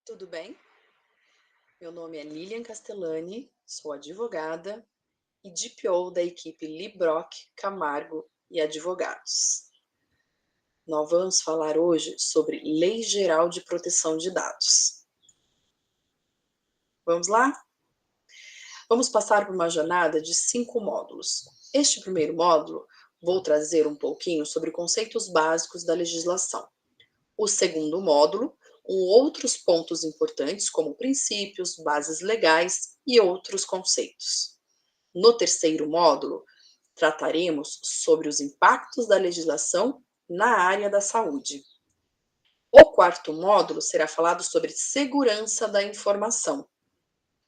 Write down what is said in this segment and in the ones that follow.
Tudo bem? Meu nome é Lilian Castellani, sou advogada e DPO da equipe Librock Camargo e Advogados. Nós vamos falar hoje sobre Lei Geral de Proteção de Dados. Vamos lá? Vamos passar por uma jornada de 5 módulos. Este primeiro módulo, vou trazer um pouquinho sobre conceitos básicos da legislação. O segundo módulo, outros pontos importantes, como princípios, bases legais e outros conceitos. No terceiro módulo, trataremos sobre os impactos da legislação na área da saúde. O quarto módulo será falado sobre segurança da informação,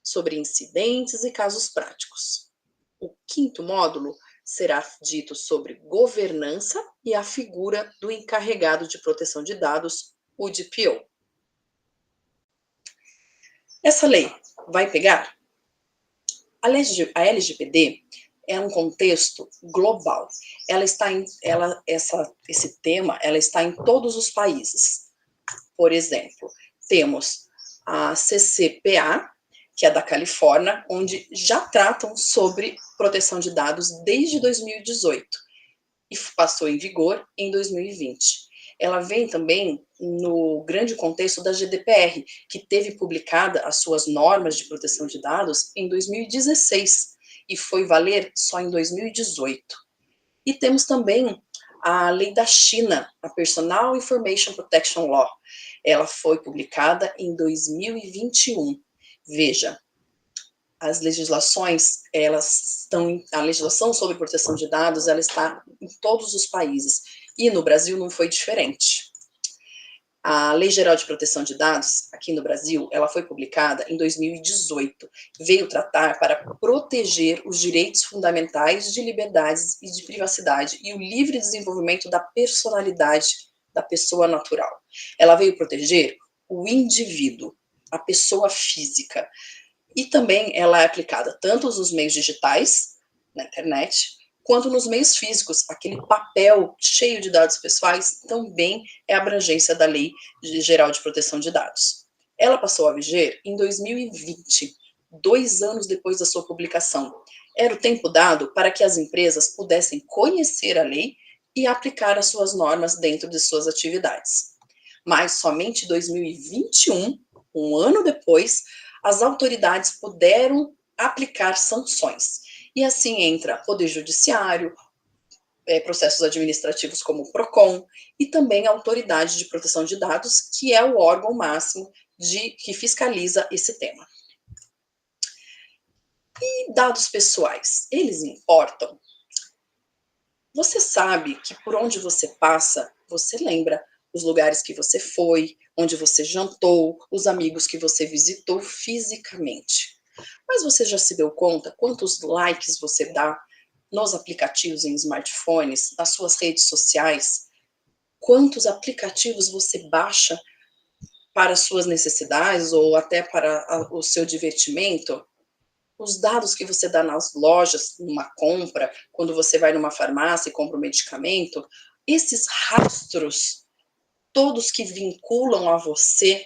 sobre incidentes e casos práticos. O quinto módulo será dito sobre governança e a figura do encarregado de proteção de dados, o DPO. Essa lei vai pegar? A LGPD é um contexto global. Esse tema está em todos os países. Por exemplo, temos a CCPA, que é da Califórnia, onde já tratam sobre proteção de dados desde 2018 e passou em vigor em 2020. Ela vem também no grande contexto da GDPR, que teve publicada as suas normas de proteção de dados em 2016 e foi valer só em 2018. E temos também a lei da China, a Personal Information Protection Law. Ela foi publicada em 2021. Veja, as legislações, a legislação sobre proteção de dados, ela está em todos os países, e no Brasil não foi diferente. A Lei Geral de Proteção de Dados, aqui no Brasil, ela foi publicada em 2018, veio tratar para proteger os direitos fundamentais de liberdades e de privacidade e o livre desenvolvimento da personalidade da pessoa natural. Ela veio proteger o indivíduo, a pessoa física, e também ela é aplicada tanto nos meios digitais, na internet, quanto nos meios físicos. Aquele papel cheio de dados pessoais também é abrangência da Lei Geral de Proteção de Dados. Ela passou a viger em 2020, 2 anos depois da sua publicação. Era o tempo dado para que as empresas pudessem conhecer a lei e aplicar as suas normas dentro de suas atividades. Mas somente em 2021, um ano depois, as autoridades puderam aplicar sanções. E assim entra Poder Judiciário, processos administrativos como o PROCON, e também a Autoridade de Proteção de Dados, que é o órgão máximo que fiscaliza esse tema. E dados pessoais, eles importam? Você sabe que por onde você passa, você lembra os lugares que você foi, onde você jantou, os amigos que você visitou fisicamente. Mas você já se deu conta quantos likes você dá nos aplicativos em smartphones, nas suas redes sociais? Quantos aplicativos você baixa para suas necessidades ou até para o seu divertimento? Os dados que você dá nas lojas, numa compra, quando você vai numa farmácia e compra um medicamento, esses rastros, todos que vinculam a você,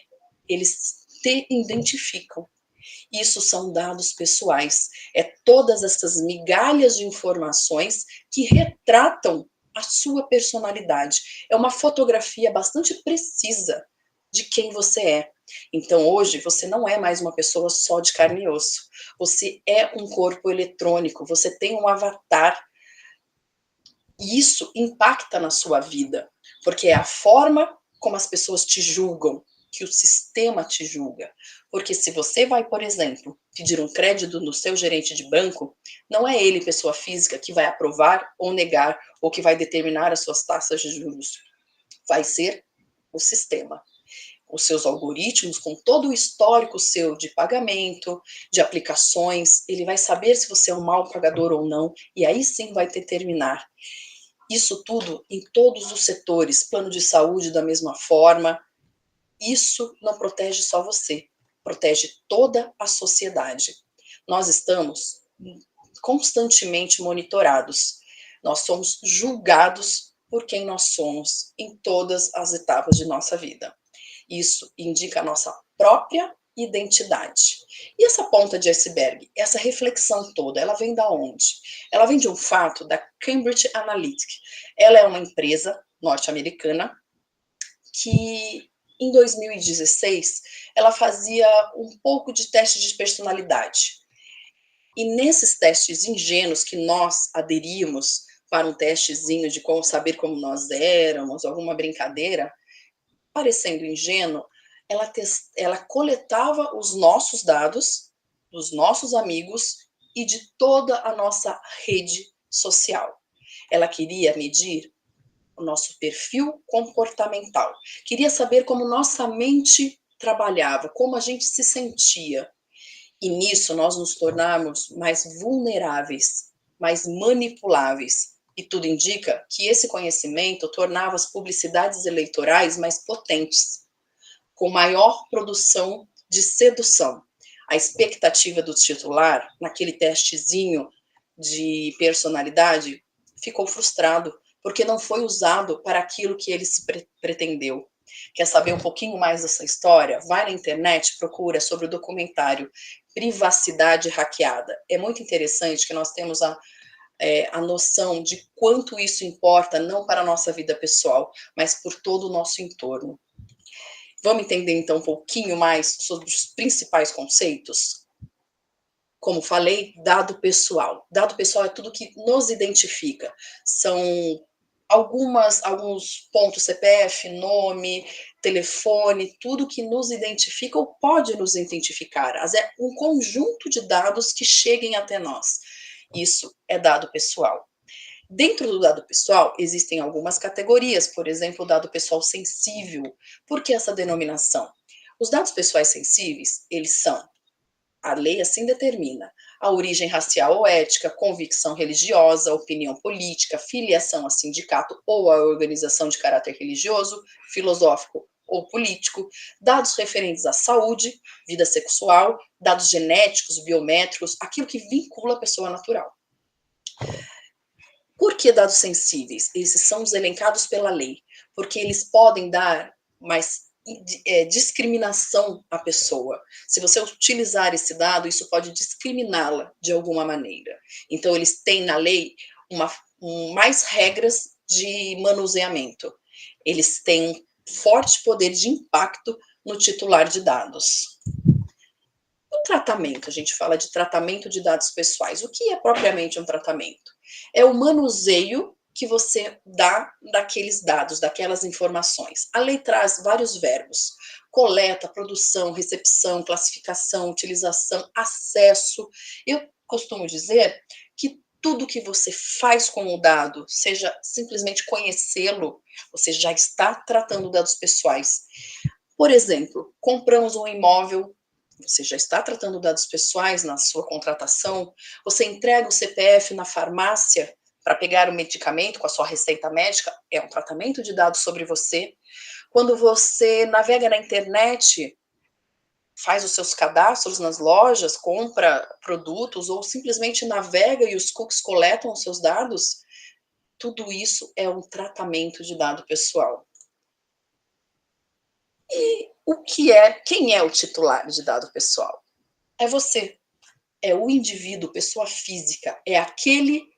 eles te identificam. Isso são dados pessoais. É todas essas migalhas de informações que retratam a sua personalidade. É uma fotografia bastante precisa de quem você é. Então, hoje, você não é mais uma pessoa só de carne e osso. Você é um corpo eletrônico, você tem um avatar. E isso impacta na sua vida, porque é a forma como as pessoas te julgam, que o sistema te julga. Porque se você vai, por exemplo, pedir um crédito no seu gerente de banco, não é ele, pessoa física, que vai aprovar ou negar, ou que vai determinar as suas taxas de juros. Vai ser o sistema. Os seus algoritmos, com todo o histórico seu de pagamento, de aplicações, ele vai saber se você é um mau pagador ou não, e aí sim vai determinar. Isso tudo em todos os setores, plano de saúde da mesma forma. Isso não protege só você, protege toda a sociedade. Nós estamos constantemente monitorados. Nós somos julgados por quem nós somos em todas as etapas de nossa vida. Isso indica a nossa própria identidade. E essa ponta de iceberg, essa reflexão toda, ela vem da onde? Ela vem de um fato da Cambridge Analytica. Ela é uma empresa norte-americana que em 2016 ela fazia um pouco de teste de personalidade. E nesses testes ingênuos que nós aderimos para um testezinho de como saber como nós éramos, alguma brincadeira, parecendo ingênuo, ela coletava os nossos dados, dos nossos amigos e de toda a nossa rede social. Ela queria medir o nosso perfil comportamental, queria saber como nossa mente trabalhava, como a gente se sentia. E nisso nós nos tornamos mais vulneráveis, mais manipuláveis. E tudo indica que esse conhecimento tornava as publicidades eleitorais mais potentes, com maior produção de sedução. A expectativa do titular, naquele testezinho de personalidade, ficou frustrado, porque não foi usado para aquilo que ele se pretendeu. Quer saber um pouquinho mais dessa história? Vai na internet, procura sobre o documentário Privacidade Hackeada. É muito interessante que nós temos a noção de quanto isso importa, não para a nossa vida pessoal, mas por todo o nosso entorno. Vamos entender, então, um pouquinho mais sobre os principais conceitos? Como falei, dado pessoal. Dado pessoal é tudo que nos identifica. São alguns pontos, CPF, nome, telefone, tudo que nos identifica ou pode nos identificar. É um conjunto de dados que cheguem até nós. Isso é dado pessoal. Dentro do dado pessoal, existem algumas categorias, por exemplo, o dado pessoal sensível. Por que essa denominação? Os dados pessoais sensíveis, eles são, a lei assim determina, a origem racial ou ética, convicção religiosa, opinião política, filiação a sindicato ou a organização de caráter religioso, filosófico ou político, dados referentes à saúde, vida sexual, dados genéticos, biométricos, aquilo que vincula a pessoa natural. Por que dados sensíveis? Esses são os elencados pela lei, porque eles podem dar mais discriminação à pessoa. Se você utilizar esse dado, isso pode discriminá-la de alguma maneira. Então, eles têm na lei mais regras de manuseamento. Eles têm um forte poder de impacto no titular de dados. O tratamento, a gente fala de tratamento de dados pessoais. O que é propriamente um tratamento? É o manuseio que você dá daqueles dados, daquelas informações. A lei traz vários verbos: coleta, produção, recepção, classificação, utilização, acesso. Eu costumo dizer que tudo que você faz com o dado, seja simplesmente conhecê-lo, você já está tratando dados pessoais. Por exemplo, compramos um imóvel, você já está tratando dados pessoais na sua contratação, você entrega o CPF na farmácia para pegar o medicamento com a sua receita médica, é um tratamento de dados sobre você. Quando você navega na internet, faz os seus cadastros nas lojas, compra produtos ou simplesmente navega e os cookies coletam os seus dados, tudo isso é um tratamento de dado pessoal. E quem é o titular de dado pessoal? É você, é o indivíduo, pessoa física, é aquele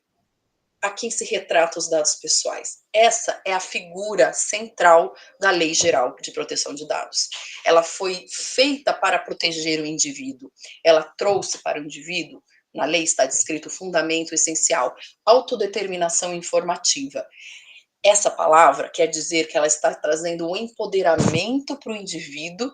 a quem se retrata os dados pessoais. Essa é a figura central da Lei Geral de Proteção de Dados. Ela foi feita para proteger o indivíduo. Ela trouxe para o indivíduo, na lei está descrito o fundamento essencial, autodeterminação informativa. Essa palavra quer dizer que ela está trazendo um empoderamento para o indivíduo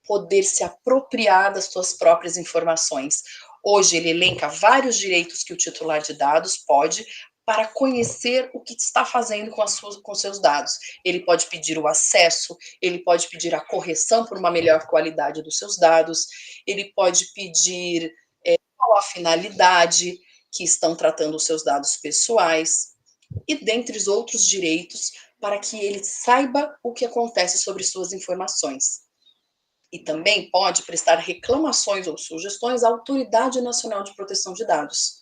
poder se apropriar das suas próprias informações. Hoje ele elenca vários direitos que o titular de dados pode para conhecer o que está fazendo com seus dados. Ele pode pedir o acesso, ele pode pedir a correção por uma melhor qualidade dos seus dados, ele pode pedir qual a finalidade que estão tratando os seus dados pessoais, e dentre os outros direitos, para que ele saiba o que acontece sobre suas informações. E também pode prestar reclamações ou sugestões à Autoridade Nacional de Proteção de Dados.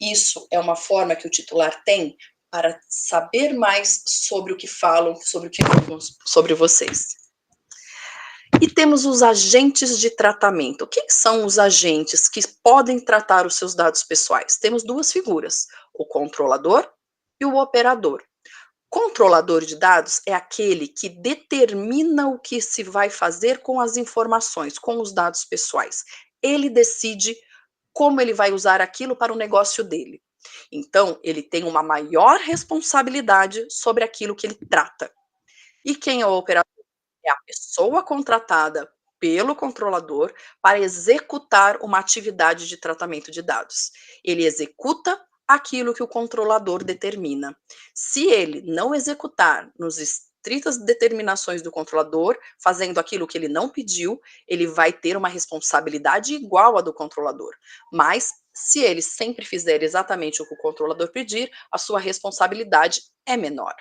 Isso é uma forma que o titular tem para saber mais sobre o que falam, sobre o que falam sobre vocês. E temos os agentes de tratamento. O que são os agentes que podem tratar os seus dados pessoais? Temos duas figuras, o controlador e o operador. Controlador de dados é aquele que determina o que se vai fazer com as informações, com os dados pessoais. Ele decide como ele vai usar aquilo para o negócio dele. Então, ele tem uma maior responsabilidade sobre aquilo que ele trata. E quem é o operador? É a pessoa contratada pelo controlador para executar uma atividade de tratamento de dados. Ele executa aquilo que o controlador determina. Se ele não executar nos estritas determinações do controlador, fazendo aquilo que ele não pediu, ele vai ter uma responsabilidade igual à do controlador. Mas se ele sempre fizer exatamente o que o controlador pedir, a sua responsabilidade é menor.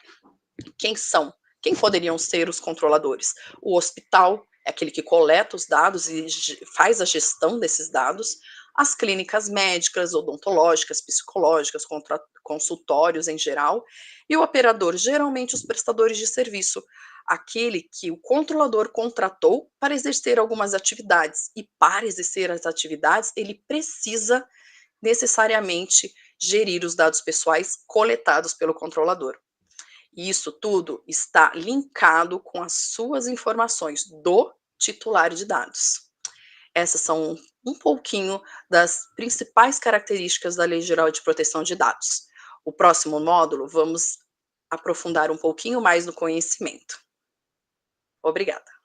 Quem são? Quem poderiam ser os controladores? O hospital é aquele que coleta os dados e faz a gestão desses dados. As clínicas médicas, odontológicas, psicológicas, consultórios em geral. E o operador, geralmente os prestadores de serviço, aquele que o controlador contratou para exercer algumas atividades. E para exercer as atividades, ele precisa necessariamente gerir os dados pessoais coletados pelo controlador. E isso tudo está linkado com as suas informações do titular de dados. Essas são um pouquinho das principais características da Lei Geral de Proteção de Dados. O próximo módulo, vamos aprofundar um pouquinho mais no conhecimento. Obrigada.